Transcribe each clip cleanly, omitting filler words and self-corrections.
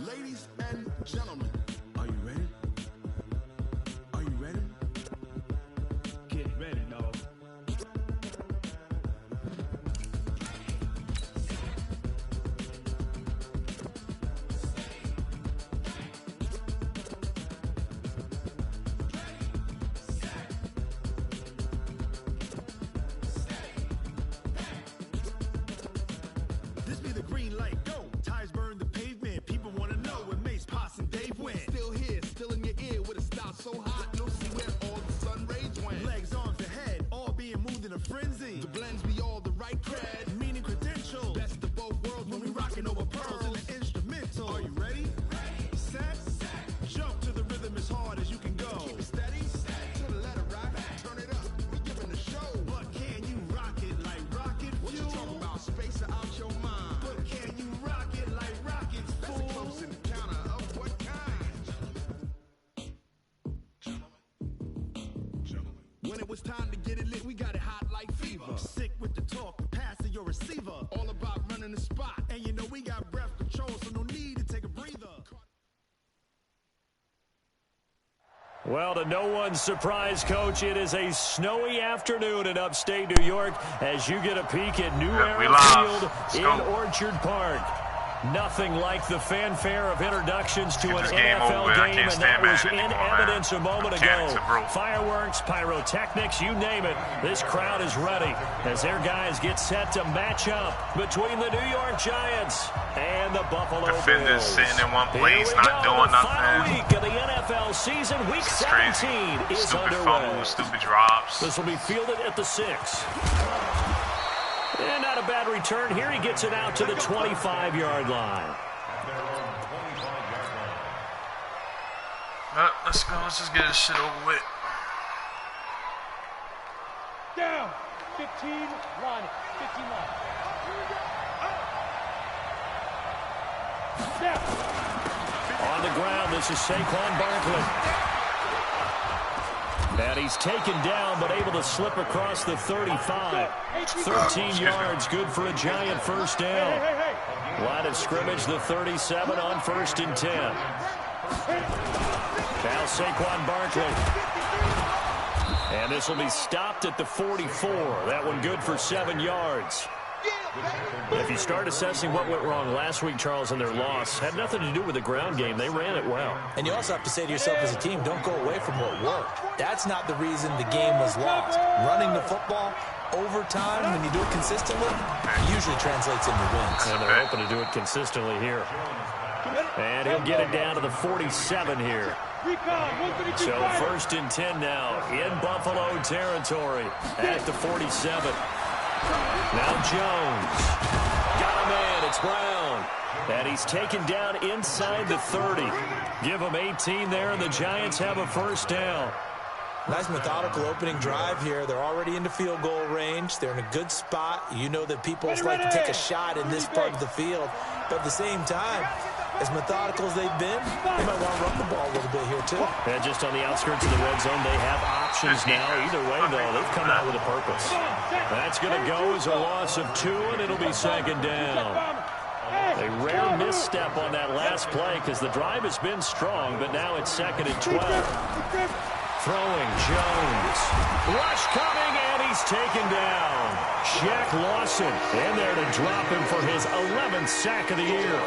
Ladies and gentlemen, are you ready? Are you ready? Get ready, dog. This be the green light, go. Tires burn the pavement. People wanna know when Mace, Pops, and Dave went. Still here, still in your ear with a style so hot, you'll see where all the sun rays went. Legs, arms, and head, all being moved in a frenzy. The blends be all the right cred, meaning credentials. Best of both worlds when we rockin' over pearls in the instrumental. Are you ready? Set. Jump to the rhythm as hard as you can go. Keep it steady, to the letter right. Turn it up, we giving the show. But can you rock it like rocket fuel? What you talking about? Space out your mind. But can you rock it like rockets, fool? That's a close encounter of what kind? Gentlemen. When it was time to get it lit, we got it hot like fever. Sick with the talk, passing your receiver. All about running the spot. And you know we got breath control, so no need to take a breather. Well, to no one's surprise, Coach, it is a snowy afternoon in upstate New York as you get a peek at New Era Field in Orchard Park. Nothing like the fanfare of introductions to an NFL game, and that was in evidence a moment ago. Fireworks, pyrotechnics, you name it. This crowd is ready as their guys get set to match up between the New York Giants and the Buffalo Bills. Defenders sitting in one place, not doing nothing. Final week of the NFL season, Week 17 is stupid underway. Fumbles, stupid drops. This will be fielded at the 6. And not a bad return here. He gets it out to the 25-yard line. Let's go. Let's just get this shit over with. Down. 15, line. 15 line. Down. On the ground, this is Saquon Barkley. And he's taken down, but able to slip across the 35. 13 yards, good for a Giant first down. Line of scrimmage, the 37 on 1st and 10. Now Saquon Barkley. And this will be stopped at the 44. That one good for 7 yards. If you start assessing what went wrong last week, Charles, in their loss, had nothing to do with the ground game. They ran it well. And you also have to say to yourself as a team, don't go away from what worked. That's not the reason the game was lost. Running the football over time, when you do it consistently, it usually translates into wins. And they're hoping to do it consistently here. And he'll get it down to the 47 here. So 1st and 10 now in Buffalo territory at the 47. Now Jones. Got a man. It's Brown. And he's taken down inside the 30. Give him 18 there, and the Giants have a first down. Nice methodical opening drive here. They're already into field goal range. They're in a good spot. You know that people like to take a shot in this part of the field. But at the same time, as methodical as they've been, they might want to run the ball a little bit here, too. Yeah, just on the outskirts of the red zone, they have options now. Either way, though, they've come out with a purpose. That's going to go as a loss of 2, and it'll be 2nd down. A rare misstep on that last play because the drive has been strong, but now it's 2nd and 12. Throwing Jones. Rush coming, and he's taken down. Shaq Lawson in there to drop him for his 11th sack of the year.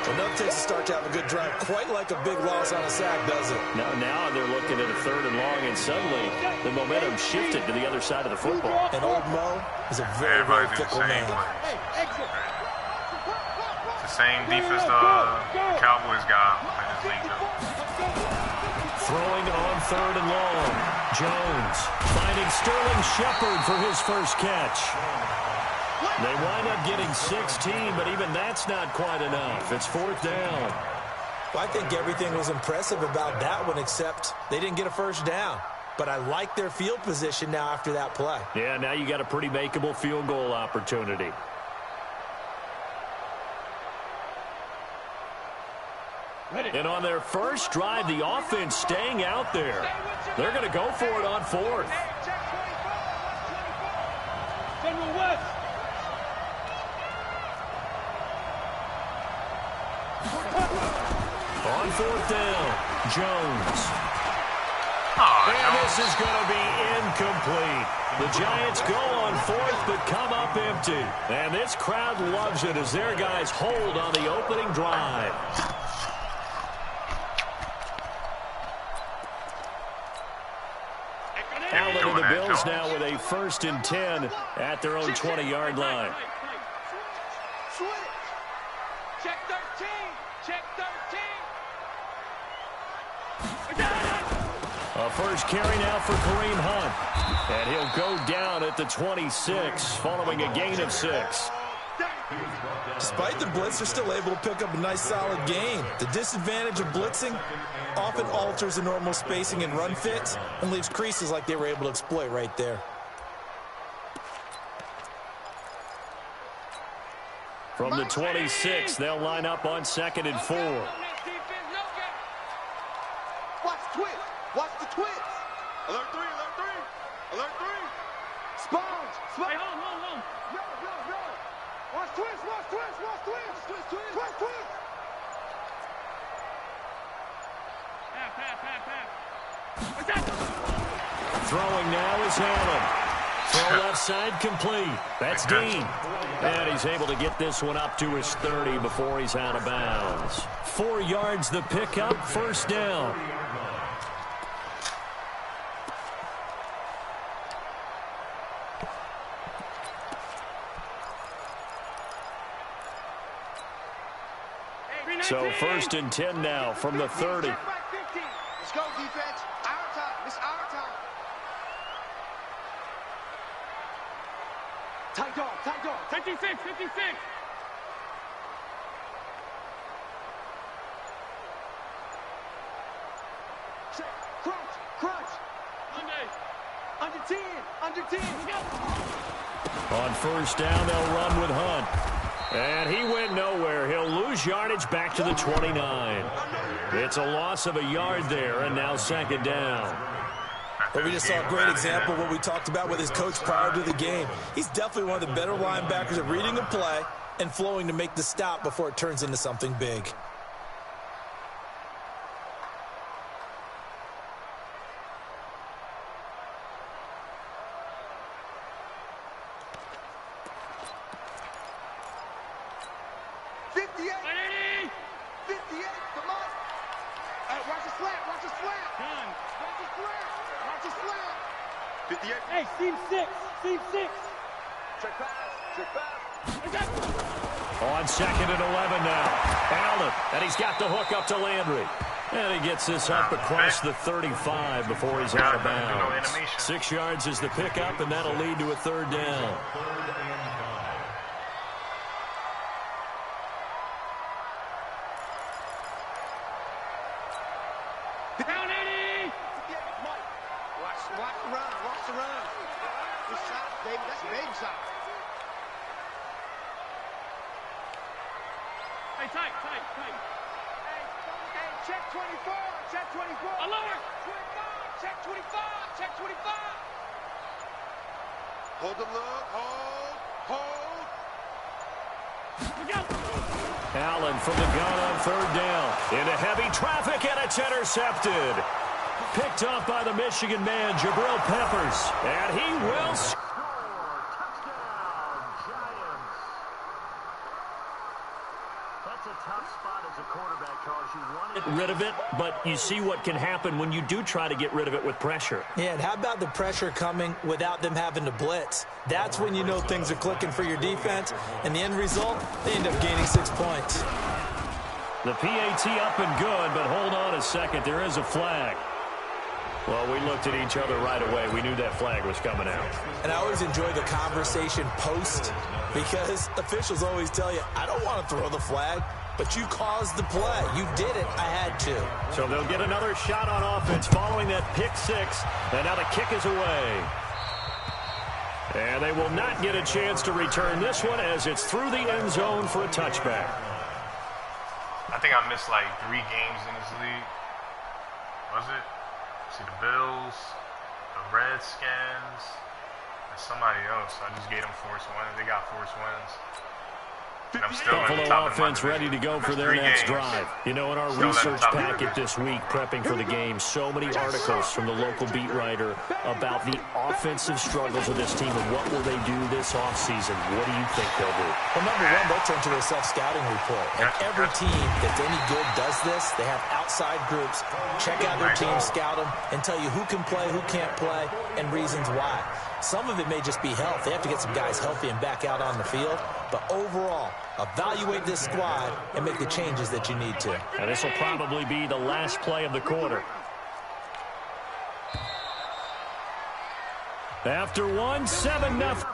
Enough takes a start to have a good drive, quite like a big loss on a sack, does it? Now they're looking at a 3rd and long, and suddenly the momentum shifted to the other side of the football. And old Mo is a very, very fickle man. It's the same defense the Cowboys got in this league, though. Throwing on 3rd and long. Jones finding Sterling Shepard for his first catch. They wind up getting 16, but even that's not quite enough. It's 4th down. Well, I think everything was impressive about that one, except they didn't get a first down. But I like their field position now after that play. Yeah, now you got a pretty makeable field goal opportunity. And on their first drive, the offense staying out there. They're going to go for it on 4th. General West. On fourth down, Jones. And this is going to be incomplete. The Giants go on fourth but come up empty. And this crowd loves it as their guys hold on the opening drive. Allen and the Bills now with a 1st and 10 at their own 20-yard line. Check 13. Check 13. A first carry now for Kareem Hunt. And he'll go down at the 26 following a gain of 6. Despite the blitz, they're still able to pick up a nice solid gain. The disadvantage of blitzing often alters the normal spacing and run fits and leaves creases like they were able to exploit right there. From the 26, they'll line up on 2nd and 4. Watch twist. Watch the twist. Alert 3, alert 3. Alert 3. Sponge. Hey, hold. Yo. Watch twist, watch twist, watch twist. Twist. Pass. Throwing now is Allen. Throw left side complete. That's Dean. And he's able to get this one up to his 30 before he's out of bounds. 4 yards the pickup, 1st down. So 1st and 10 now from the 30. Let's go, defense. Our time. It's our time. Tight dog. 56. Check. Crunch. Under 10. On 1st down, they'll run with Hunt. And he went nowhere. He'll lose yardage back to the 29. It's a loss of a yard there, and now 2nd down. But we just saw a great example of what we talked about with his coach prior to the game. He's definitely one of the better linebackers at reading a play and flowing to make the stop before it turns into something big. Hey, team 6. Check pass. On 2nd and 11 now. Allen, and he's got the hook up to Landry. And he gets this up across the 35 before he's out of bounds. 6 yards is the pickup, and that'll lead to a 3rd down. Watch the run. Good shot, David. That's a big shot. Hey, tight. Hey, check 24. Alert. 25. Check 25. Hold the look. Hold. Look out. Allen from the gun on 3rd down. Into heavy traffic, and it's intercepted. Picked off by the Michigan man, Jabril Peppers. And he will score. Touchdown, Giants. That's a tough spot as a quarterback, Charles. You want to get rid of it, but you see what can happen when you do try to get rid of it with pressure. Yeah, and how about the pressure coming without them having to blitz? That's when you know things are clicking for your defense. And the end result, they end up gaining 6 points. The PAT up and good, but hold on a second. There is a flag. Well, we looked at each other right away. We knew that flag was coming out. And I always enjoy the conversation post because officials always tell you, I don't want to throw the flag, but you caused the play. You did it. I had to. So they'll get another shot on offense following that pick 6. And now the kick is away. And they will not get a chance to return this one as it's through the end zone for a touchback. I think I missed like 3 games in this league. Was it? See the Bills, the Redskins, and somebody else. I just gave them forced wins. They got forced wins. And I'm still Buffalo at the top offense of the ready to go for their next drive. You know, in our research packet this week, prepping for the game, so many articles from the local beat writer about the offensive struggles of this team and what will they do this offseason. What do you think they'll do? Well, number one, they'll turn to their self-scouting report. And every team that's any good does this. They have outside groups, check out their team, scout them, and tell you who can play, who can't play, and reasons why. Some of it may just be health. They have to get some guys healthy and back out on the field. But overall, evaluate this squad and make the changes that you need to. And this will probably be the last play of the quarter. After 7-0.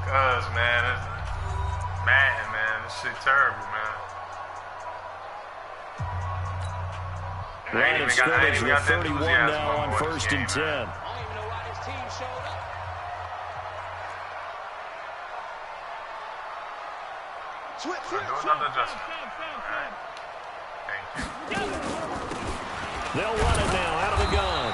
Cuz, man, Madden, man, this shit terrible, man. Line of scrimmage with 31 now on 1st and 10. I don't even know why this team showed up. Do another adjustment. Right. Thank you. They'll run it now out of the gun.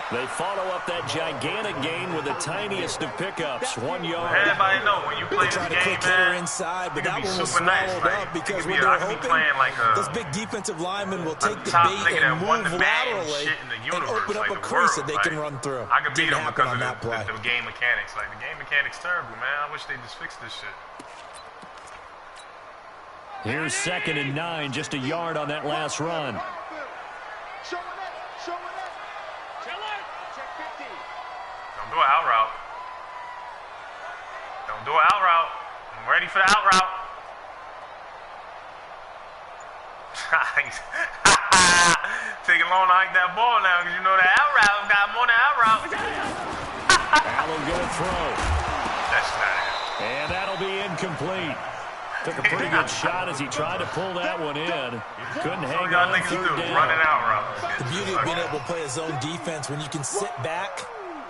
They follow up that gigantic gain with the tiniest of pickups, 1 yard. Everybody know when you play this game, man, inside, but you that can be one was super nice. swallowed Like, up because I when they're could be hoping, playing like those big defensive linemen will take the top bait nigga and that won move the Madden laterally shit in the and universe, open up like a the crease that world. they can Like, run through. I could beat Didn't them happen because on of that play. the game mechanics. Like, the game mechanics terrible, man. I wish they just fixed this shit. Here's 2nd and 9, just a yard on that last run. Don't do an out route. Don't do an out route. I'm ready for the out route. Taking long to hike that ball now because you know that out route got more than out route. Allen gonna throw. That's not it. And that'll be incomplete. Took a pretty good shot as he tried to pull that one in. Couldn't hang on third down. Running out route. The beauty of being able to play a zone defense when you can sit back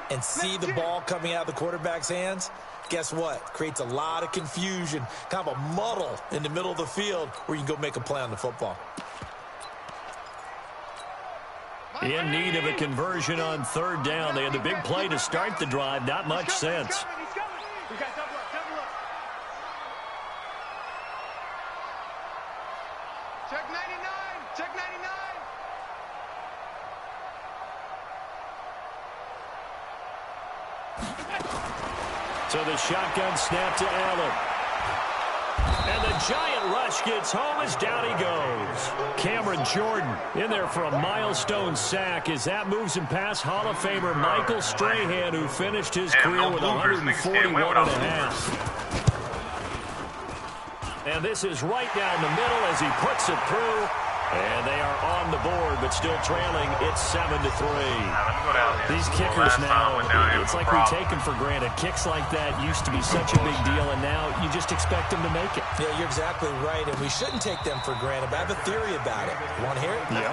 and see the ball coming out of the quarterback's hands, guess what? Creates a lot of confusion, kind of a muddle in the middle of the field where you can go make a play on the football. In need of a conversion on 3rd down. They had the big play to start the drive. Not much sense. Check 99. Check 99. So the shotgun snap to Allen. And the giant rush gets home as down he goes. Cameron Jordan in there for a milestone sack as that moves him past Hall of Famer Michael Strahan, who finished his career with 141.5. And this is right down the middle as he puts it through. And they are on the board, but still trailing. It's 7-3. These kickers now, it's like we take them for granted. Kicks like that used to be such a big deal, and now you just expect them to make it. Yeah, you're exactly right, and we shouldn't take them for granted, but I have a theory about it. You want to hear it? Yeah.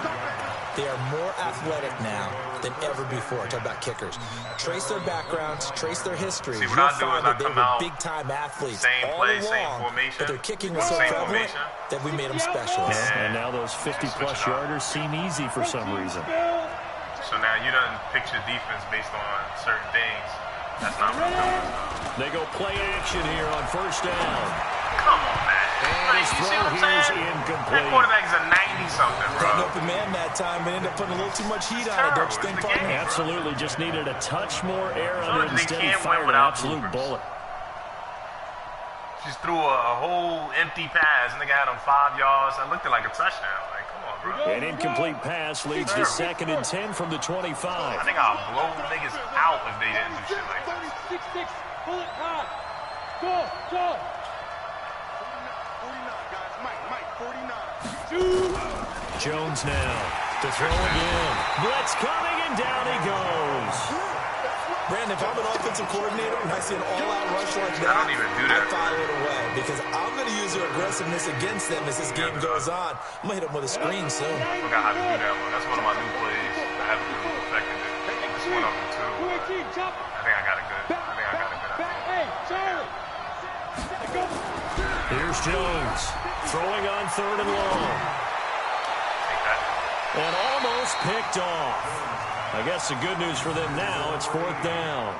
They are more athletic now than ever before. Talk about kickers. Trace their backgrounds, trace their history. You'll find that they were big-time athletes all along, but their kicking was so prevalent that we made them specialists. And now those 50-plus yarders seem easy for some reason. So now you done picture defense based on certain things. That's not what I'm doing. They go play action here on 1st down. Come on, man. And his throw here's incomplete. That quarterback's a 90-something, bro. Got an open man that time, but ended up putting a little too much heat on it. Don't you think, partner? Absolutely. Just needed a touch more air on it. Instead, he can't fired win an without absolute bullet. Just threw a whole empty pass. Nigga had him 5 yards. That looked like a touchdown. Like, come on, bro. An incomplete pass leads to 2nd and 10 from the 25. I think I'll blow niggas out if they didn't do shit like this. 6-6, pull it high. Go, go. 49, guys. Mike, 49. Jones now to throw again. Blitz coming, and down he goes. Brandon, if I'm an offensive coordinator and I see an all-out rush like that, I don't even do that. I file it away because I'm going to use their aggressiveness against them as this game goes on. I'm going to hit them with a screen soon. I forgot how to do that one. That's one of my new plays. I haven't really perfected it. This one of them, too. I think I got it good. Hey, Charlie. Here's Jones throwing on 3rd and long. Take that. And almost almost picked off. I guess the good news for them now, it's 4th down.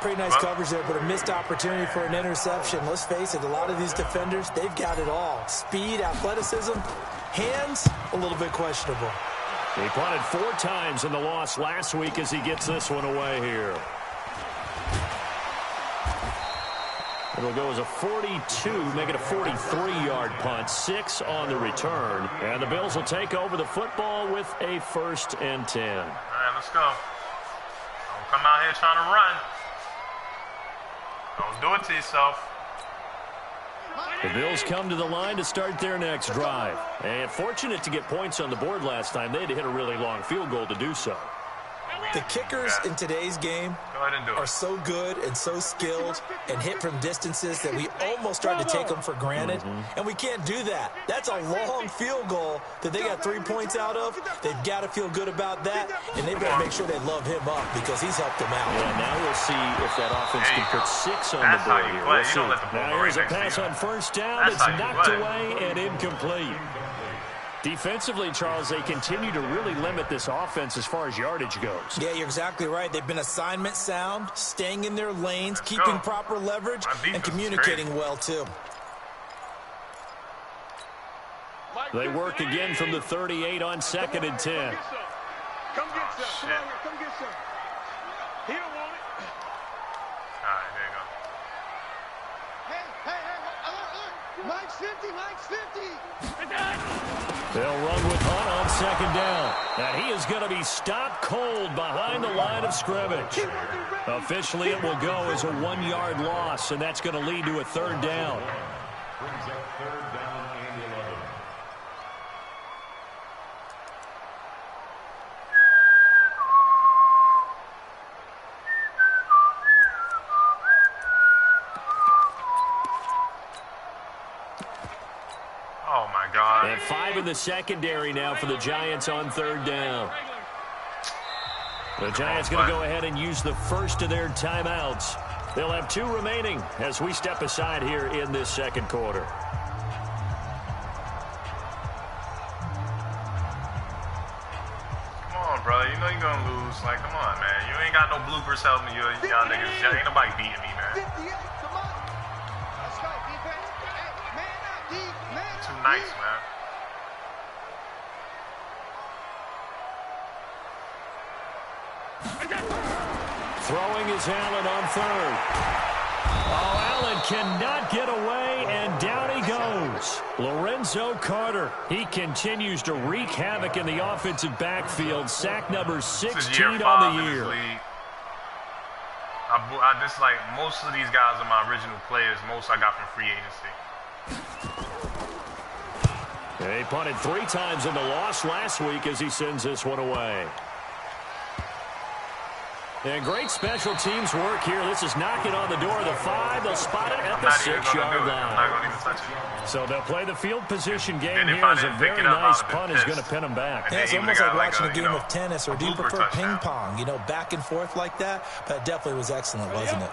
Pretty nice coverage there, but a missed opportunity for an interception. Let's face it, a lot of these defenders, they've got it all. Speed, athleticism, hands, a little bit questionable. He punted 4 times in the loss last week as he gets this one away here. It'll go as a 42, make it a 43-yard punt, 6 on the return. And the Bills will take over the football with a 1st and 10. All right, let's go. Don't come out here trying to run. Don't do it to yourself. The Bills come to the line to start their next drive. And fortunate to get points on the board last time. They had to hit a really long field goal to do so. The kickers in today's game are so good and so skilled and hit from distances that we almost start to take them for granted. And we can't do that. That's a long field goal that they got 3 points out of. They've got to feel good about that, and they've got to make sure they love him up because he's helped them out. Yeah, now we'll see if that offense can put 6 on the board here. We'll see. Now here's a pass on 1st down. It's knocked away and incomplete. Defensively, Charles, they continue to really limit this offense as far as yardage goes. Yeah, you're exactly right. They've been assignment sound, staying in their lanes, keeping proper leverage, and communicating well, too. They work again from the 38 on 2nd and 10. Come get some. Come on, come get some. He don't want it. All right, there you go. Hey, Mike's 50, Mike's 50. They'll run with Hunt on 2nd down. And he is going to be stopped cold behind the line of scrimmage. Officially, it will go as a 1-yard loss, and that's going to lead to a 3rd down. Brings up 3rd down and 11. Oh, my God. And 5 in the secondary now for the Giants on 3rd down. The Giants going to go ahead and use the first of their timeouts. They'll have 2 remaining as we step aside here in this 2nd quarter. Come on, brother. You know you're going to lose. Like, come on, man. You ain't got no bloopers helping you. Y'all niggas. Ain't nobody beating me, man. 58, come on. Let's go, defense. Man up, D. Man up. Too nice, man. Throwing is Allen on 3rd. Oh, Allen cannot get away, and down he goes. Lorenzo Carter, he continues to wreak havoc in the offensive backfield. Sack number 16 on the year. I just like most of these guys are my original players. Most I got from free agency. He punted 3 times in the loss last week as he sends this one away. And great special teams work here. This is knocking on the door of the 5. They'll spot it at the 6-yard line. I'm not going to even touch it. So they'll play the field position game here as a very nice punt is going to pin them back. Yeah, it's almost like watching a game of tennis, or do you prefer ping pong? You know, back and forth like that? That definitely was excellent, wasn't it?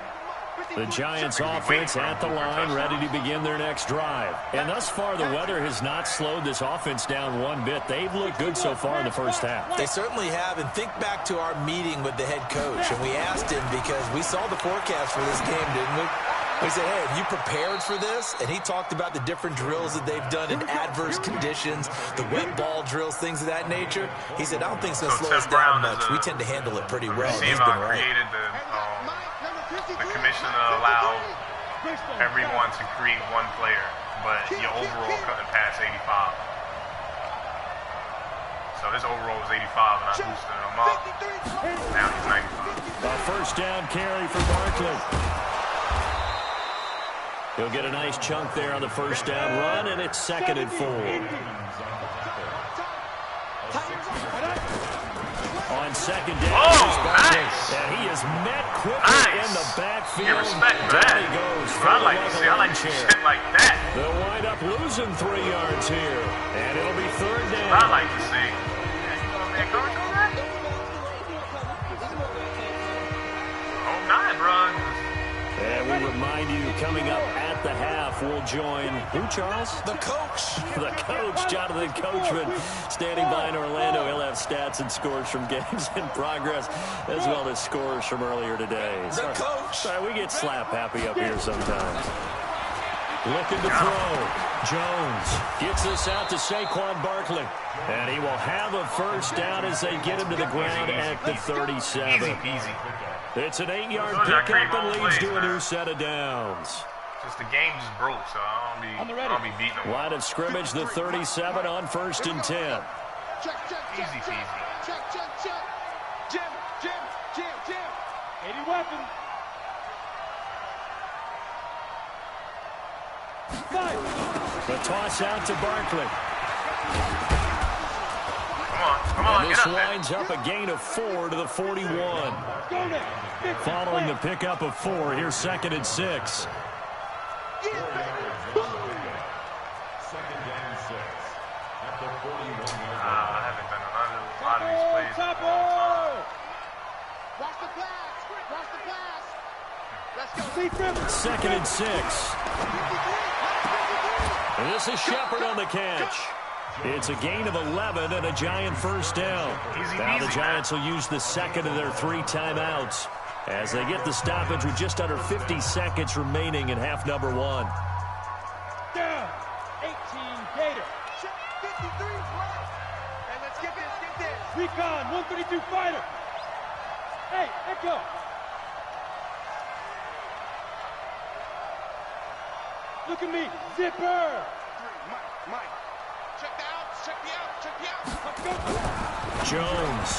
The Giants offense at the line, ready to begin their next drive. And thus far, the weather has not slowed this offense down one bit. They've looked good so far in the first half. They certainly have. And think back to our meeting with the head coach. And we asked him, because we saw the forecast for this game, didn't we? We said, hey, have you prepared for this? And he talked about the different drills that they've done in adverse conditions, the wet ball drills, things of that nature. He said, I don't think it's going to slow us down much. We tend to handle it pretty well. He's been right. The commissioner allowed everyone to create one player, but your overall couldn't pass 85. So his overall was 85, and I boosted him up. Now he's 95. A 1st down carry for Barkley. He'll get a nice chunk there on the 1st down run, and it's 2nd and 4. On 2nd down, nice. And he is met quickly in the backfield. Get respect for that. He goes. I like to see shit like that. They'll wind up losing 3 yards here, and it'll be 3rd down. I like to see. Oh, 9, bro. And we remind you, coming up at at the half. We'll join who, Charles? The coach. The coach, Jonathan Coachman, standing by in Orlando. He'll have stats and scores from games in progress, as well as scores from earlier today. The coach. Sorry, we get slap happy up here sometimes. Looking to throw. Jones gets this out to Saquon Barkley. And he will have a first down as they get him to the ground at the 37. Easy peasy. It's an 8-yard pickup and leads to a new set of downs. Just the game just broke, so I don't be beating them. Line of scrimmage, the 37 on 1st and 10. Easy peasy. Jim. 80 weapons. The toss out to Barkley. Come on, and get this up lines up a gain of 4 to the 41. Following the pickup of 4, here's 2nd and 6. I haven't done a lot of these plays in a long time. Watch the pass. Let's go. 2nd and 6. And this is Shepard on the catch. It's a gain of 11 and a Giant first down. Now the Giants will use the second of their 3 timeouts as they get the stoppage with just under 50 seconds remaining in half number 1. Down. 18 Gator. 53. Hey, let's get this. Recon, 132 fighter. Hey, Echo. Look at me. Zipper. Mike. Check the out. Jones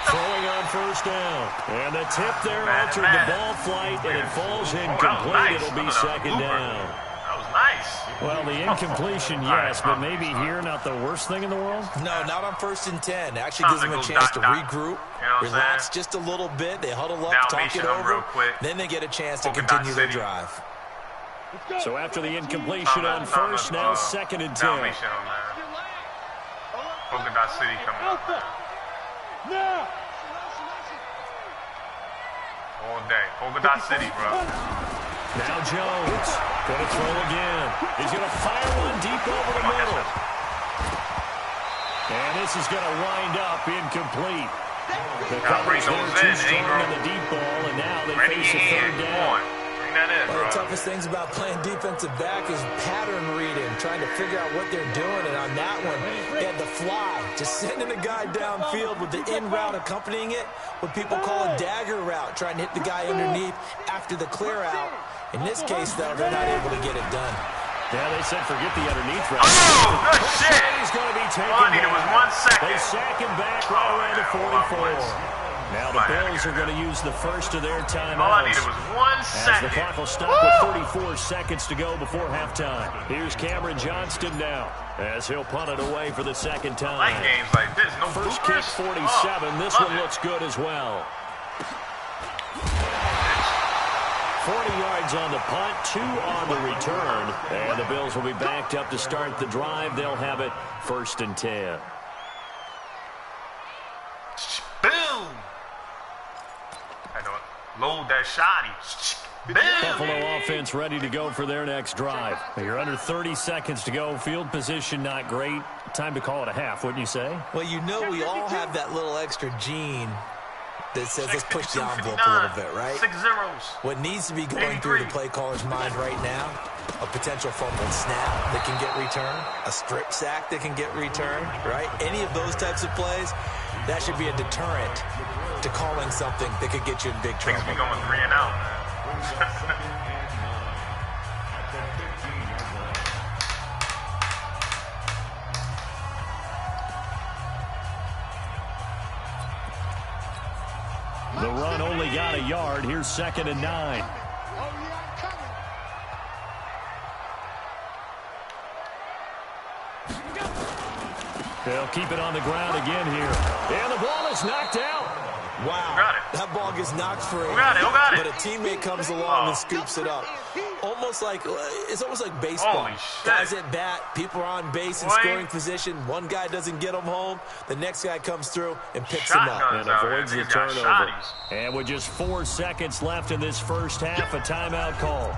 throwing on first down. And the tip there altered the ball flight, and it falls incomplete. Nice. It'll be second down. That was nice. Well, the incompletion, yes, but maybe here not the worst thing in the world? No, not on 1st and 10. It actually gives them a chance to regroup, relax just a little bit. They huddle up, talk it over, then they get a chance to continue their drive. So after the incompletion on first, now 2nd and 10. Polka Dot City coming up. Now. All day. Polka Dot City, bro. Now Jones. Going to throw again. He's going to fire one deep over the middle. And this is going to wind up incomplete. The coverage there too strong on the deep ball, and now they face a 3rd down. One of the toughest things about playing defensive back is pattern reading, trying to figure out what they're doing. And on that one, they had the fly, just sending a guy downfield with the in route accompanying it, what people call a dagger route, trying to hit the guy underneath after the clear out. In this case, though, they're not able to get it done. Yeah, they said forget the underneath route. Oh, good shit. He's going to be taken All I needed was 1 second. They sack him back right around the 44. Now the Bills are going to use the first of their timeouts. All I needed was 1 second. As the clock will stop with 34 seconds to go before halftime. Here's Cameron Johnston now, as he'll punt it away for the 2nd time. I like games like this. No first bloopers. kick 47. This one looks good as well. 40 yards on the punt, 2 on the return. And the Bills will be backed up to start the drive. They'll have it 1st and 10. Boom! I know it. Load that shotty. Buffalo offense ready to go for their next drive. You're under 30 seconds to go. Field position not great. Time to call it a half, wouldn't you say? Well, you know we all have that little extra gene that says let's push the envelope a little bit, right? 6 zeros. What needs to be going through the play caller's mind right now, a potential fumbled snap that can get returned, a strip sack that can get returned, right? Any of those types of plays, that should be a deterrent to calling something that could get you in big trouble. Things be going 3 and out, man. The run only got a yard. Here's 2nd and 9. They'll keep it on the ground again here. And the ball is knocked out. Wow, that ball gets knocked free. Who got it? But a teammate comes along and scoops it up. It's almost like baseball. Holy shit. Guys at bat, people are on base in scoring position. One guy doesn't get them home. The next guy comes through and picks him up. And avoids the turnover. And with just 4 seconds left in this first half, a timeout call.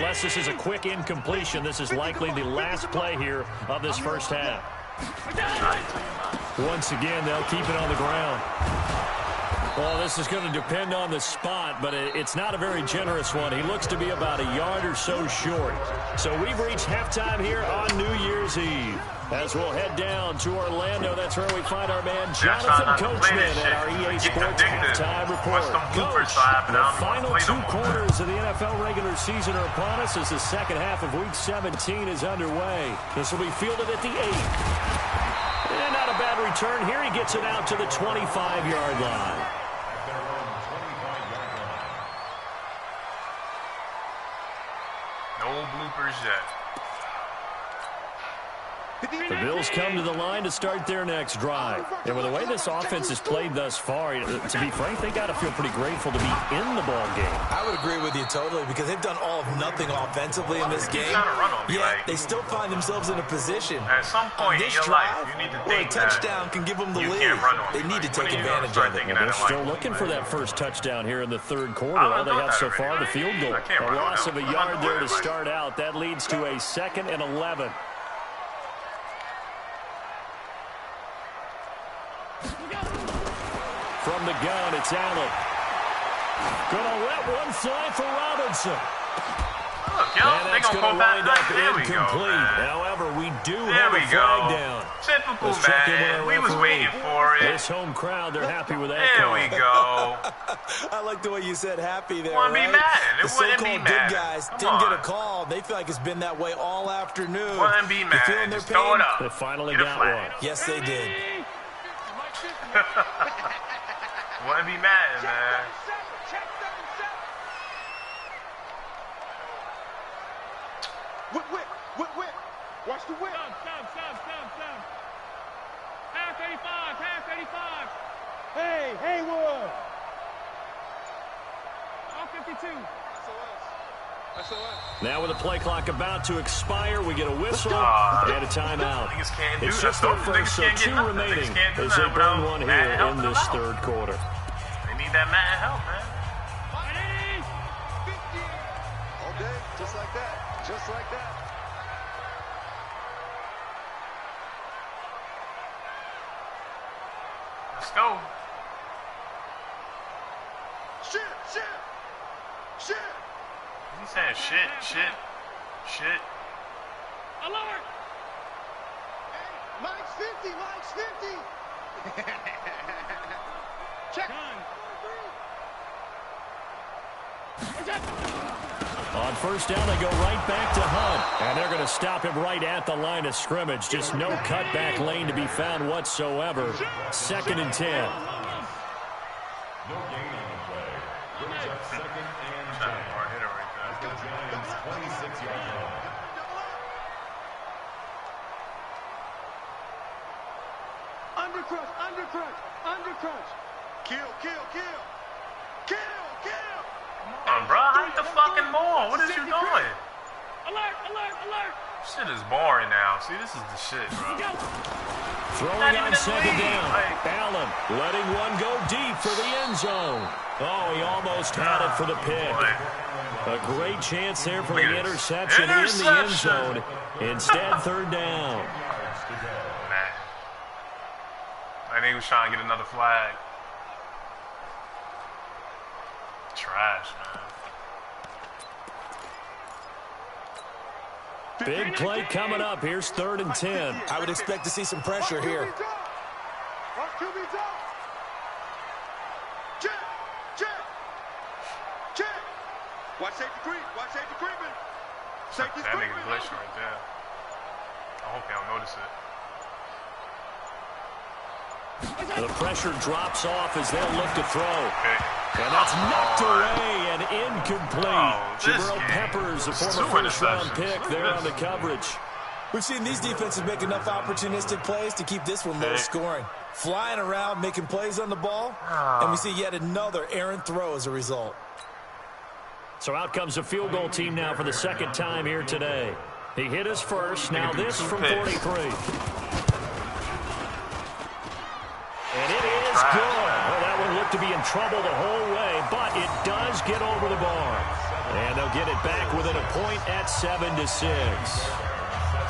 unless this is a quick incompletion, this is likely the last play here of this first half. Once again, they'll keep it on the ground. Well, this is going to depend on the spot, but it's not a very generous one. He looks to be about a yard or so short. So we've reached halftime here on New Year's Eve. As we'll head down to Orlando, that's where we find our man Jonathan Coachman at our EA Sports Halftime Report. Coach, the final 2 quarters of the NFL regular season are upon us as the second half of Week 17 is underway. This will be fielded at the 8. And not a bad return here. He gets it out to the 25-yard line. No bloopers yet. The Bills come to the line to start their next drive. And with the way this offense has played thus far, to be frank, they got to feel pretty grateful to be in the ball game. I would agree with you totally because they've done all of nothing offensively in this game. Yet they still find themselves in a position. At some point in your life, you need to think a touchdown can give them the lead. They need to take advantage of it. Well, they're still looking for that first touchdown here in the third quarter. All they have so far, the field goal. A loss of a yard there to start out. That leads to a 2nd and 11. From the gun, it's Allen. Gonna let one fly for Robinson. And that's going to wind up incomplete. However, we do have a flag down. Typical, man. We was waiting for it. This home crowd, they're happy with that call. There we go. I like the way you said happy there, Wouldn't be mad. The so-called good guys didn't get a call. They feel like it's been that way all afternoon. Wouldn't be mad. Just throw it up. They finally got one. Yes, they did. Wouldn't be mad, man. Whip. Watch the whip. Stop. Half 85. Hey, Haywood. All 52. Now with the play clock about to expire, we get a whistle and a timeout. It's just their first, so 2 remaining as they burn one here in this third quarter. They need that man help, man. All day, just like that. Let's go. Shit. He saying shit. Alert! Hey, Mike's 50. Check. On first down, they go right back to Hunt. And they're going to stop him right at the line of scrimmage. Just no cutback lane to be found whatsoever. 2nd and 10. Undercrunch. Kill. Come on, bro. Hike the fucking ball. What is you doing? Alert. Shit is boring now. See, this is the shit, bro. Throwing on 2nd down. Allen letting one go deep for the end zone. Oh, he almost had it for the pick. A great chance there for the interception in the end zone. Instead, 3rd down. Man. I think he was trying to get another flag. Trash, man. Big play coming up. Here's 3rd and 10. I would expect to see some pressure here. Check. Watch safety creeping. Safety's that creeping. nigga's glitching right there. I hope they don't notice it. The pressure drops off as they'll look to throw. Okay. And that's knocked away and incomplete. Jabril Peppers, a former first-round pick there on the coverage. We've seen these defenses make enough opportunistic plays to keep this one low scoring. Flying around, making plays on the ball, and we see yet another errant throw as a result. So out comes the field goal team now for the 2nd time here today. He hit us first. Now this from 43. And it is good. Well, that one looked to be in trouble the whole way, but it does get over the bar. And they'll get it back within a point at 7-6.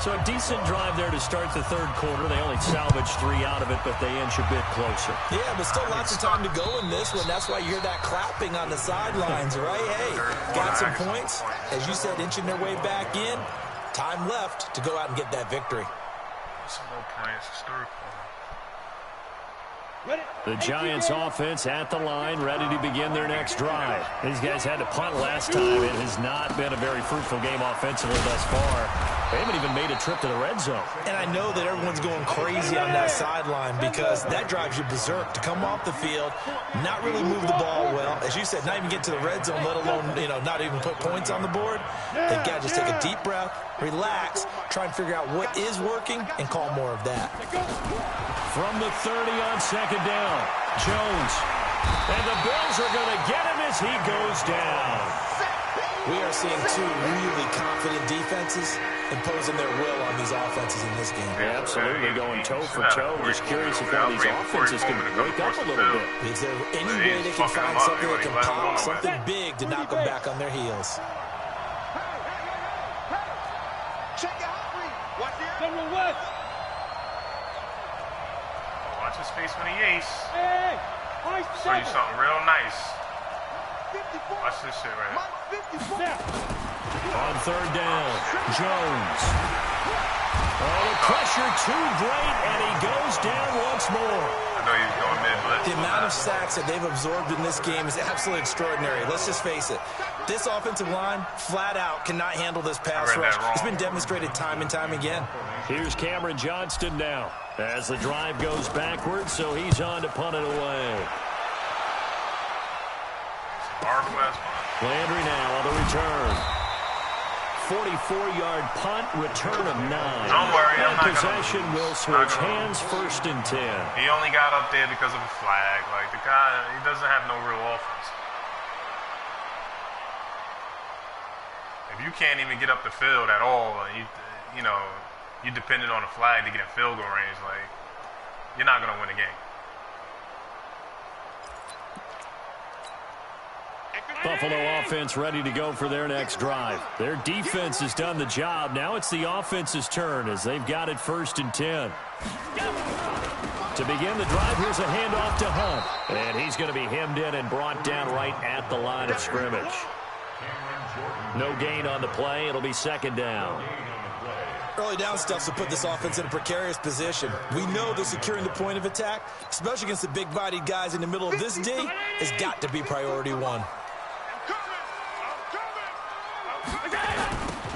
So a decent drive there to start the third quarter. They only salvaged 3 out of it, but they inch a bit closer. Yeah, but still lots of time to go in this one. That's why you hear that clapping on the sidelines, right? Hey, got some points. As you said, inching their way back in. Time left to go out and get that victory. Some more points. It's third quarter. The Giants offense at the line, ready to begin their next drive. These guys had to punt last time. It has not been a very fruitful game offensively thus far. They haven't even made a trip to the red zone. And I know that everyone's going crazy on that sideline because that drives you berserk to come off the field, not really move the ball well. As you said, not even get to the red zone, let alone, not even put points on the board. They've got to just take a deep breath, relax, try and figure out what is working, and call more of that. From the 30 on second down, Jones. And the Bills are going to get him as he goes down. We are seeing two really confident defenses imposing their will on these offenses in this game. Yeah, absolutely, going toe for toe. Just curious if one of these offenses can wake up a little bit. Is there any way they can find something that can pop, something big to knock them back on their heels? Check your hot read. Watch here. Number one. Watch his face when he ace. Hey, Show you something real nice. Watch this shit right here. On third down, Jones. Oh, the pressure too great, and he goes down once more. I know he's going mid-blitz. The amount of sacks that they've absorbed in this game is absolutely extraordinary. Let's just face it. This offensive line, flat out, cannot handle this pass rush. It's been demonstrated time and time again. Here's Cameron Johnston now as the drive goes backwards, so he's on to punt it away. Landry now on the return. 44-yard punt, return of 9. Don't worry, I'm not possession will switch hands, first and 10. He only got up there because of a flag. Like, the guy, he doesn't have no real offense. If you can't even get up the field at all, you dependent on a flag to get in field goal range, like, you're not going to win a game. Buffalo offense ready to go for their next drive. Their defense has done the job. Now it's the offense's turn as they've got it first and 10. To begin the drive, here's a handoff to Hunt. And he's going to be hemmed in and brought down right at the line of scrimmage. No gain on the play. It'll be second down. Early down stuff to put this offense in a precarious position. We know that securing the point of attack, especially against the big-bodied guys in the middle of this D, has got to be priority one.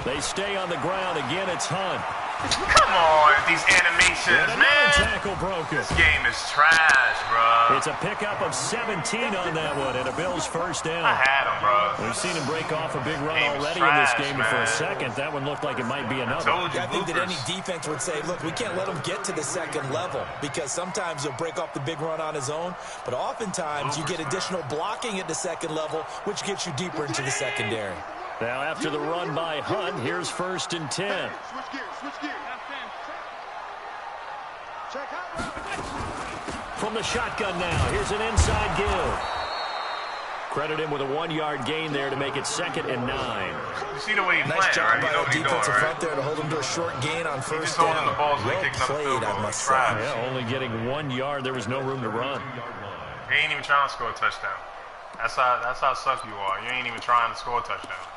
They stay on the ground. Again, it's Hunt. Come on, these animations, man. Tackle broken. This game is trash, bro. It's a pickup of 17 on that one, and a Bills first down. I had him, bro. We've seen him break off a big run already in this game, and for a second, that one looked like it might be another. I think that any defense would say, look, we can't let him get to the second level because sometimes he'll break off the big run on his own, but oftentimes you get additional blocking at the second level, which gets you deeper into the secondary. Now, after the run by Hunt, here's first and 10. Switch gears, switch gears. Check out. From the shotgun now, here's an inside give. Credit him with a 1-yard gain there to make it second and 9. You see the way he's nice playing, job right? by the defensive front there to hold him to a short gain on first down. Holding the balls well played, I must say. Yeah, only getting 1 yard. There was no room to run. He ain't even trying to score a touchdown. That's how suck you are. You ain't even trying to score a touchdown.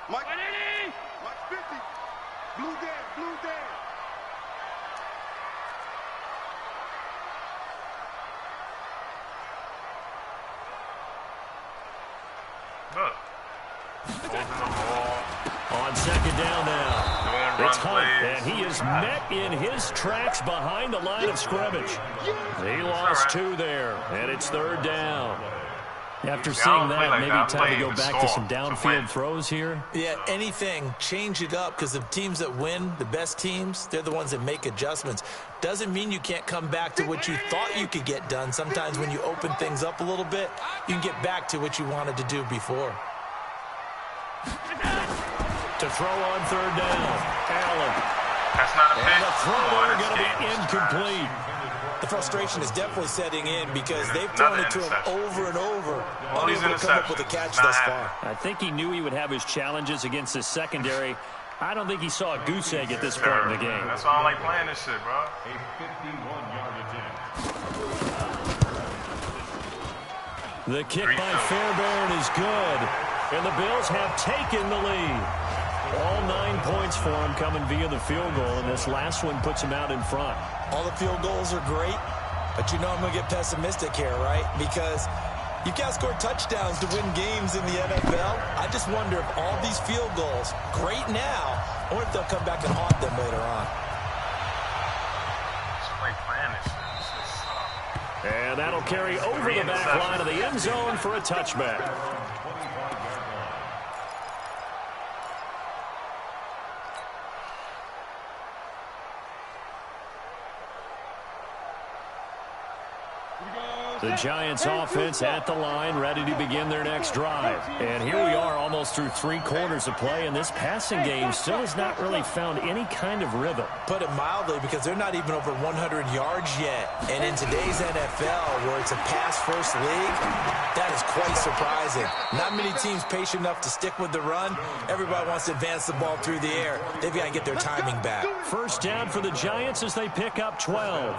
Mike 50. Blue down, blue down. Look. Holding the ball. On second down now. Doing It's run Hunt, plays. and he is met in his tracks behind the line of scrimmage. He lost 2 there, and it's third down. After seeing that, maybe time to go back to some downfield throws here. Yeah, anything, change it up, because the teams that win, the best teams, they're the ones that make adjustments. Doesn't mean you can't come back to what you thought you could get done. Sometimes when you open things up a little bit, you can get back to what you wanted to do before. To throw on third down, Allen. That's not a And pitch. the throw going to be incomplete. The frustration is definitely setting in because they've thrown it to him over and over. Unable to come up with a catch thus far. I think he knew he would have his challenges against his secondary. I don't think he saw a goose egg at this point in the game. That's why I don't like playing this shit, bro. A 51-yard attempt. The kick by Fairbairn is good, and the Bills have taken the lead. All 9 points for him coming via the field goal, and this last one puts him out in front. All the field goals are great, but you know I'm going to get pessimistic here, right? Because you can't score touchdowns to win games in the NFL. I just wonder if all these field goals, great now, or if they'll come back and haunt them later on. It's like playing this shit. And that'll carry over the back line of the end zone for a touchback. The Giants offense at the line, ready to begin their next drive. And here we are almost through 3 quarters of play, and this passing game still has not really found any kind of rhythm. Put it mildly, because they're not even over 100 yards yet. And in today's NFL, where it's a pass-first league, that is quite surprising. Not many teams patient enough to stick with the run. Everybody wants to advance the ball through the air. They've got to get their timing back. First down for the Giants as they pick up 12.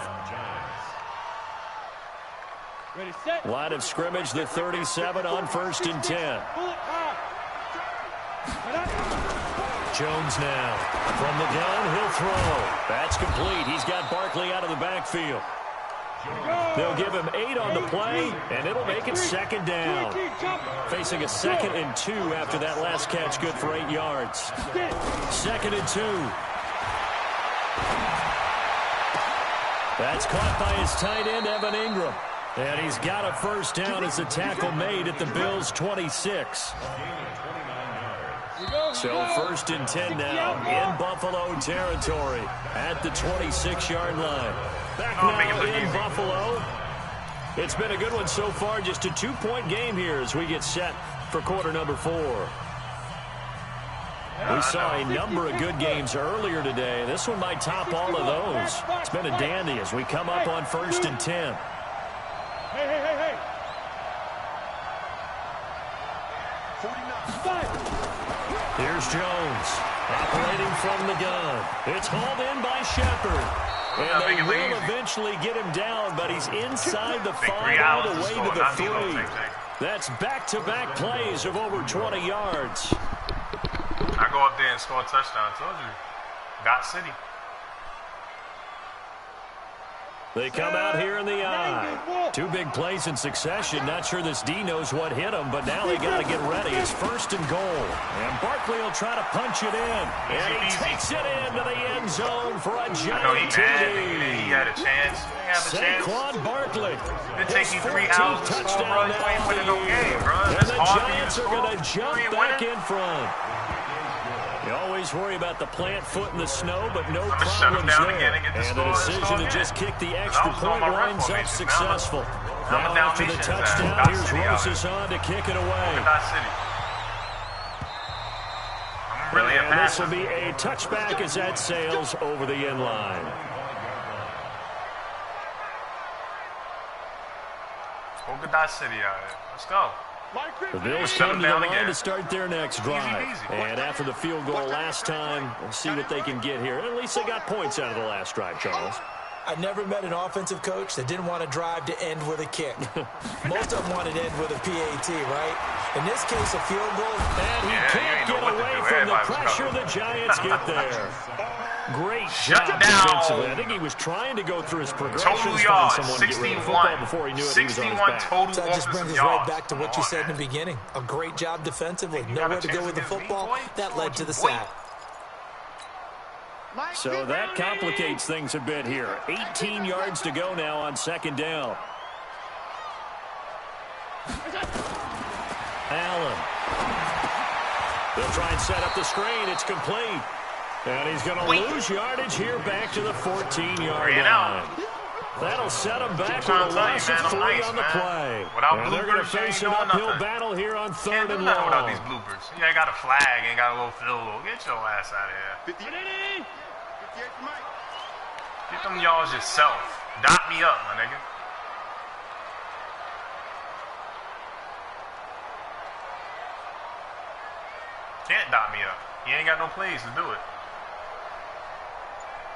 Line of scrimmage, the 37 on 1st and 10. Jones now. From the gun, he'll throw. That's complete. He's got Barkley out of the backfield. They'll give him 8 on the play, and it'll make it 2nd down. Facing a 2nd and 2 after that last catch, good for 8 yards. 2nd and 2. That's caught by his tight end, Evan Ingram. And he's got a first down as the tackle made at the Bills' 26. So 1st and 10 now in Buffalo territory at the 26-yard line. Back now in Buffalo. It's been a good one so far. Just a 2-point game here as we get set for quarter number 4. We saw a number of good games earlier today. This one might top all of those. It's been a dandy as we come up on 1st and 10. Hey. Here's Jones, operating from the gun. It's hauled in by Shepard. And they will eventually get him down, but he's inside the 5 all the way to the 3. That's back-to-back plays of over 20 yards. I go up there and score a touchdown. I told you. Got City. They come out here in the eye. 2 big plays in succession. Not sure this D knows what hit him, but now they got to get ready. It's 1st and goal. And Barkley will try to punch it in. And he takes it into the end zone for a giant TD. He had a chance. Saquon Barkley. It takes you 3 hours to score, bro. You ain't winning no game, bro. And the Giants are going to jump back in front. You always worry about the plant foot in the snow, but no problems there. And the decision to just kick the extra point winds up successful. Now after the touchdown, here's Rosas on to kick it away. And this will be a touchback as that sails over the end line. Polka City out here. Let's go. The Bills come to the line to start their next drive. And after the field goal last time, we'll see what they can get here. At least they got points out of the last drive, Charles. I never met an offensive coach that didn't want a drive to end with a kick. Most of them wanted to end with a PAT, right? In this case, a field goal. And he can't get away from the pressure the Giants get there. Great job defensively. I think he was trying to go through his progressions, find someone to get rid of the football before he knew it. He was on his back. So that just brings us right back to what you said in the beginning. A great job defensively. Nowhere to go with the football. That led to the sack. So that complicates things a bit here. 18 yards to go now on 2nd down. Allen. They'll try and set up the screen. It's complete. And he's going to lose yardage here back to the 14-yard line. That'll set him back with a loss of 3 on the play. And they're going to face an uphill battle here on 3rd and long. Without these bloopers. You ain't got a flag, ain't got a little field goal. Get your ass out of here. Get them yards yourself. Dot me up, my nigga. Can't dot me up. He ain't got no plays to do it.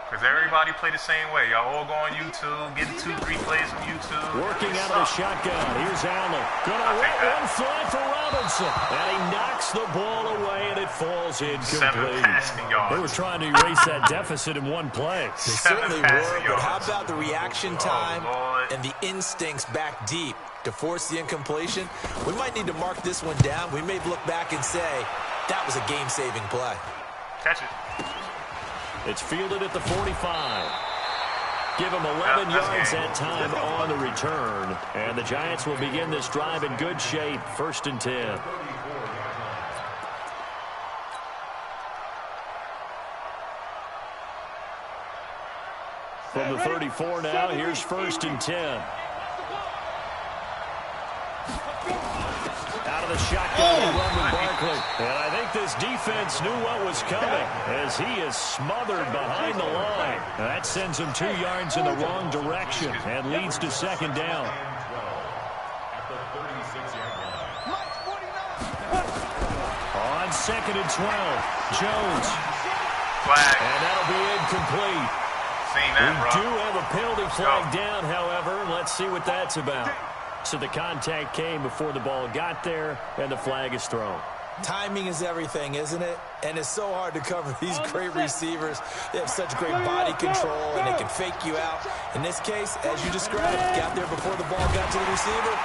Because everybody play the same way. Y'all all go on YouTube, get 2-3 plays from YouTube. Working out of the shotgun. Here's Allen. Gonna let one fly for Robinson. And he knocks the ball away, and it falls incomplete. 7 passing yards. They were trying to erase that deficit in one play. They certainly were, but how about the reaction time and the instincts back deep to force the incompletion? We might need to mark this one down. We may look back and say, that was a game-saving play. Catch it. It's fielded at the 45. Give him 11 yards that time on the return. And the Giants will begin this drive in good shape. 1st and 10. From the 34 now, here's 1st and 10. Out of the shotgun and run with Barkley. And I think this defense knew what was coming as he is smothered behind the line. And that sends him 2 yards in the wrong direction and leads to 2nd down. On 2nd and 12, Jones. Flag. And that'll be incomplete. Seen that, We bro. do have a penalty flag down, however. Let's see what that's about. So the contact came before the ball got there, and the flag is thrown. Timing is everything, isn't it? And it's so hard to cover these great receivers. They have such great body control, and they can fake you out. In this case, as you described, got there before the ball got to the receiver.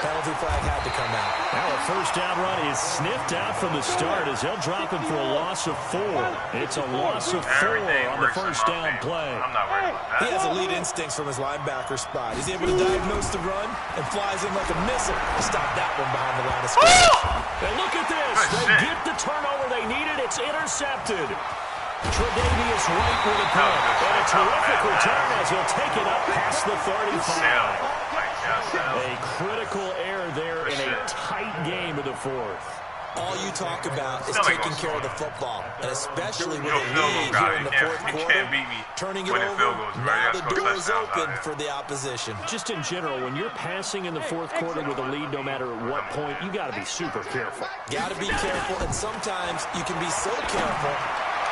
Penalty flag had to come out. Now a 1st down run is sniffed out from the start as they'll drop him for a loss of 4. It's a loss of 4 on the 1st down play. I'm not worried about that. He has elite instincts from his linebacker spot. He's able to diagnose the run and flies in like a missile to stop that one behind the line of scrimmage. And look at this. They get the turnover they needed. It's intercepted. Tre'Davious White with a pick. And a terrific return as he'll take it up past the 35. A critical error there in a tight game of the 4th. All you talk about is taking care of the football, and especially with a lead here in the 4th quarter, turning it over, now the door is open for the opposition. Just in general, when you're passing in the 4th quarter with a lead, no matter at what point, you got to be super careful. Got to be careful, and sometimes you can be so careful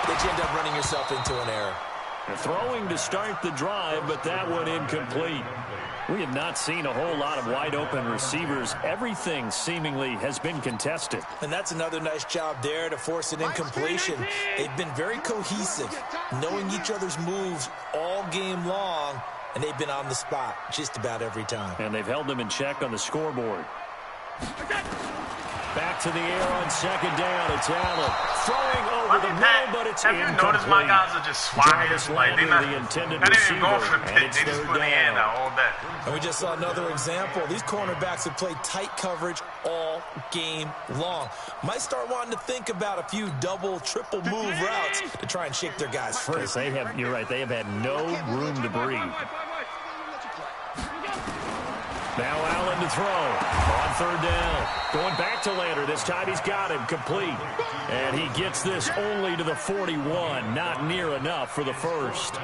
that you end up running yourself into an error. Throwing to start the drive, but that one incomplete. We have not seen a whole lot of wide-open receivers. Everything seemingly has been contested. And that's another nice job there to force an incompletion. They've been very cohesive, knowing each other's moves all game long, and they've been on the spot just about every time. And they've held them in check on the scoreboard. Back to the air on 2nd down. It's Allen throwing over the middle, but it's incomplete. Have you noticed my guys are just swatting? Like, they're not even going for the pitch. They just put their hand out all day. And we just saw another example. These cornerbacks have played tight coverage all game long. Might start wanting to think about a few double, triple move routes to try and shake their guys free. Because they have, you're right, they have had no room to breathe. Now Allen to throw on 3rd down. Going back to Lander. This time he's got him complete. And he gets this only to the 41. Not near enough for the 1st.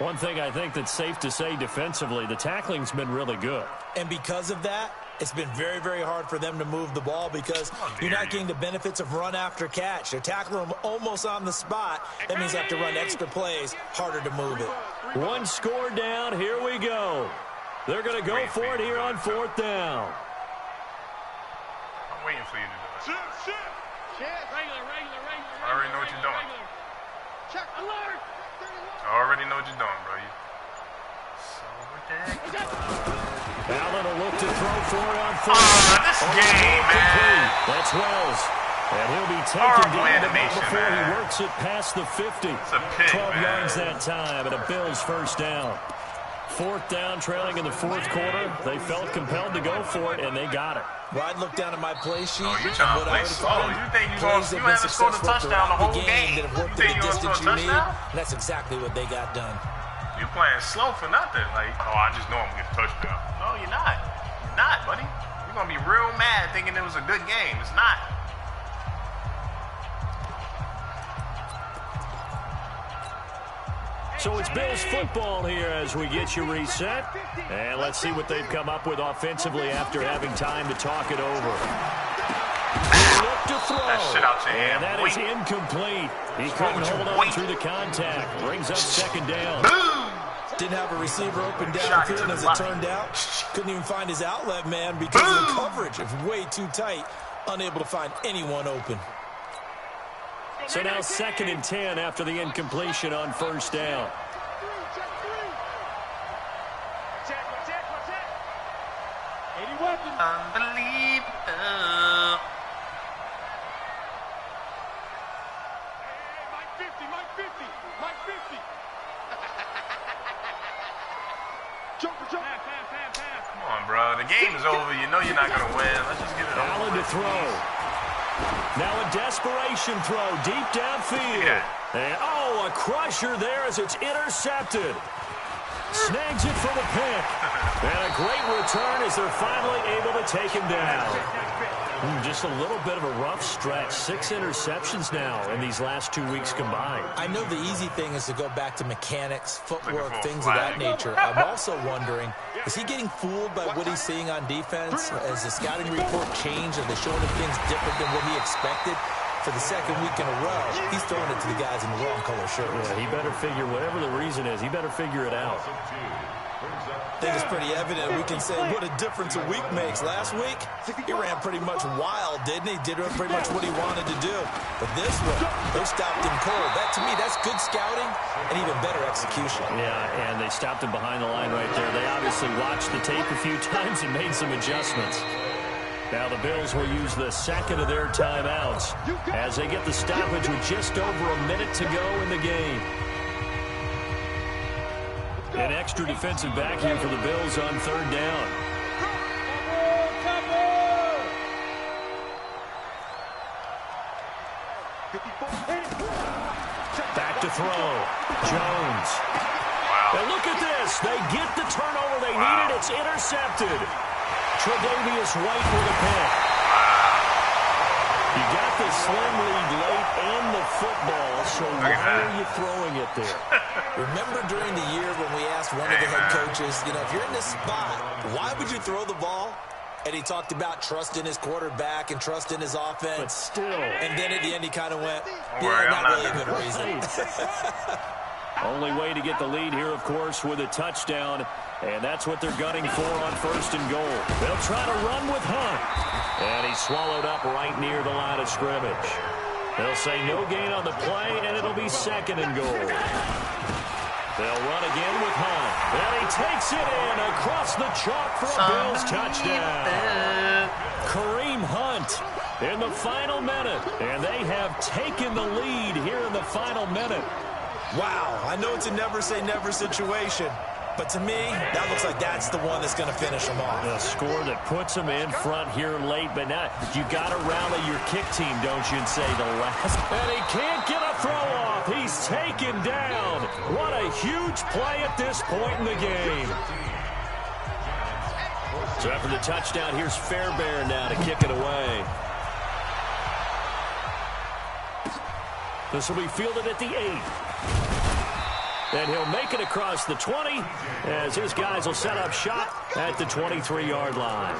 One thing I think that's safe to say defensively, the tackling's been really good. And because of that, it's been very, very hard for them to move the ball because you're not getting the benefits of run after catch. They're tackling them almost on the spot. That means they have to run extra plays, harder to move it. One score down. Here we go. They're going to go for it here on 4th down. I'm waiting for you to do it. Regular. I already know what you're doing. Check alert. I already know what you're doing, bro. So ridiculous. Allen will look to throw for it on 4th. This game, man. That's Wells. And he'll be taken Horrible down animation, before man. he works it past the 50. It's a pick, 12 man. yards that time, and a Bills 1st down. 4th down, trailing in the 4th quarter. They felt compelled to go for it, and they got it. Well, I'd look down at my play sheet. Oh, you trying to play slow. You think you haven't scored a touchdown the whole game. That have worked You in think the you're going to distance score a you need. touchdown? And that's exactly what they got done. You're playing slow for nothing. Like, oh, I just know I'm going to get a touchdown. No, you're not. You're not, buddy. You're going to be real mad thinking it was a good game. It's not. So it's Bills football here as we get you reset. And let's see what they've come up with offensively after having time to talk it over. Look to throw. That shit out to him. And that is incomplete. He couldn't hold on through the contact. Brings up second down. Didn't have a receiver open downfield as it turned out. Couldn't even find his outlet man because the coverage is way too tight. Unable to find anyone open. So now 2nd and 10 after the incompletion on first down. Unbelievable. Come on, bro. The game is over. You know you're not going to win. Let's just get it over. Allen to throw. Now a desperation throw deep downfield. And, a crusher there as it's intercepted. Snags it for the pick. And a great return as they're finally able to take him down. Just a little bit of a rough stretch. 6 interceptions now in these last 2 weeks combined. I know the easy thing is to go back to mechanics, footwork, things of that nature. I'm also wondering, is he getting fooled by what he's seeing on defense? Has the scouting report changed? Are they showing him things different than what he expected? For the 2nd week in a row, he's throwing it to the guys in the wrong color shirts. Yeah, he better figure, whatever the reason is, he better figure it out. I think it's pretty evident. We can say what a difference a week makes. Last week, he ran pretty much wild, didn't he? Did pretty much what he wanted to do. But this one, they stopped him cold. That, to me, that's good scouting and even better execution. Yeah, and they stopped him behind the line right there. They obviously watched the tape a few times and made some adjustments. Now the Bills will use the 2nd of their timeouts as they get the stoppage with just over a minute to go in the game. An extra defensive back here for the Bills on 3rd down. Back to throw. Jones. Wow. And look at this. They get the turnover they needed. It's intercepted. Tre'Davious White with a pick. You got the slim lead late and the football, so why are you throwing it there? Remember during the year when we asked one of the head coaches, if you're in this spot, why would you throw the ball? And he talked about trust in his quarterback and trust in his offense. But still. And then at the end he kind of went, not really a good reason. Only way to get the lead here, of course, with a touchdown. And that's what they're gunning for on 1st and goal. They'll try to run with Hunt. And he's swallowed up right near the line of scrimmage. They'll say no gain on the play, and it'll be 2nd and goal. They'll run again with Hunt. And he takes it in across the chalk for a Bills touchdown. Kareem Hunt in the final minute. And they have taken the lead here in the final minute. Wow, I know it's a never-say-never situation. But to me, that looks like that's the one that's going to finish them off. A score that puts them in front here late, but now you got to rally your kick team, don't you, and say the last. And he can't get a throw off. He's taken down. What a huge play at this point in the game. So after the touchdown, here's Fairbairn now to kick it away. This will be fielded at the 8. And he'll make it across the 20 as his guys will set up shop at the 23-yard line.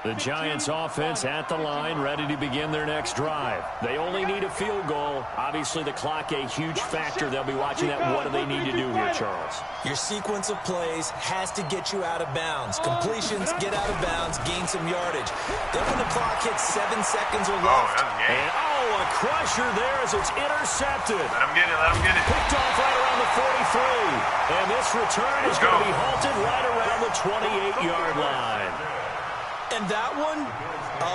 The Giants offense at the line, ready to begin their next drive. They only need a field goal. Obviously, the clock a huge factor. They'll be watching that. What do they need to do here, Charles? Your sequence of plays has to get you out of bounds. Completions, get out of bounds, gain some yardage. Then when the clock hits 7 seconds or left. And, a crusher there as it's intercepted. Let him get it. Picked off right around the 43. And this return is going to be halted right around the 28-yard line. And that one,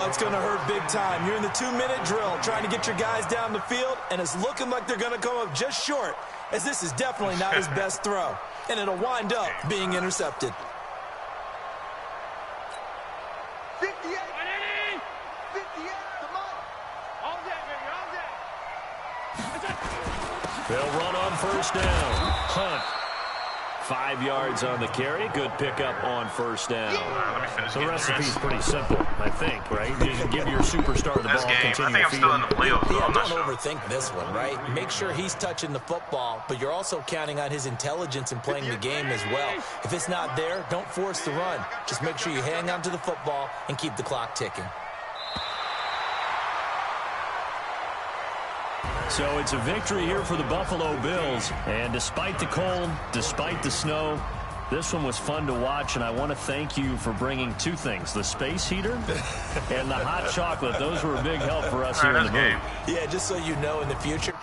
it's going to hurt big time. You're in the 2-minute drill trying to get your guys down the field, and it's looking like they're going to come up just short, as this is definitely not his best throw. And it'll wind up being intercepted. They'll run on first down. Hunt. 5 yards on the carry. Good pickup on first down. Let me finish. The recipe's pretty simple, I think, right? Just give your superstar the ball. I think I'm still in the playoffs. Yeah, I'm not don't sure. overthink this one, right? Make sure he's touching the football, but you're also counting on his intelligence in playing the game as well. If it's not there, don't force the run. Just make sure you hang on to the football and keep the clock ticking. So it's a victory here for the Buffalo Bills. And despite the cold, despite the snow, this one was fun to watch, and I want to thank you for bringing 2 things, the space heater and the hot chocolate. Those were a big help for us here in the booth. Yeah, just so you know, in the future,